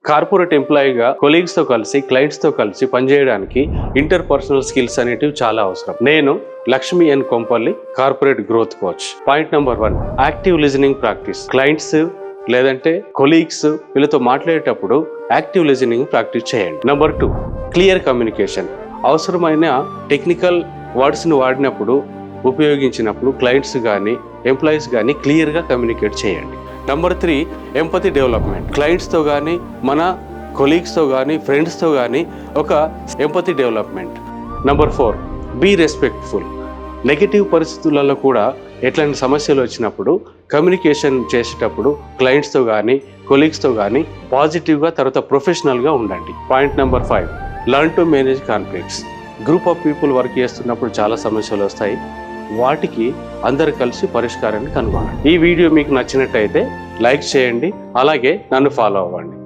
Corporate ఎంప్లాయీగా colleagues తో కలిసి clients తో కలిసి పనిచేయడానికి ఇంటర్ పర్సనల్ స్కిల్స్ అనేటివి చాలా అవసరం. నేను Lakshmi N Kompalli, corporate growth coach. Point number 1, active listening practice. Clients లేదంటే కొలీగ్స్ వీళ్ళతో మాట్లాడేటప్పుడు యాక్టివ్ లిజనింగ్ ప్రాక్టీస్ చేయండి. Number 2, clear communication. అవసరమైన టెక్నికల్ వర్డ్స్ని వాడినప్పుడు ఉపయోగించినప్పుడు క్లయింట్స్ కానీ ఎంప్లాయీస్ కానీ క్లియర్గా కమ్యూనికేట్ చేయండి. Number 3, empathy development. క్లయింట్స్తో కానీ మన కొలీగ్స్తో కానీ ఫ్రెండ్స్తో కానీ ఒక empathy development. Number 4, be respectful. Negative పరిస్థితులలో కూడా ఎట్లాంటి సమస్యలు వచ్చినప్పుడు కమ్యూనికేషన్ చేసేటప్పుడు క్లయింట్స్తో కానీ కొలీగ్స్తో కానీ పాజిటివ్గా తర్వాత ప్రొఫెషనల్గా ఉండండి. Point number 5, learn to manage conflicts. Group of people work చేస్తున్నప్పుడు చాలా సమస్యలు వస్తాయి. వాటికి అందరు కలిసి పరిష్కారాన్ని కనుగొనండి. ఈ వీడియో మీకు నచ్చినట్టయితే లైక్ చేయండి, అలాగే నన్ను ఫాలో అవ్వండి.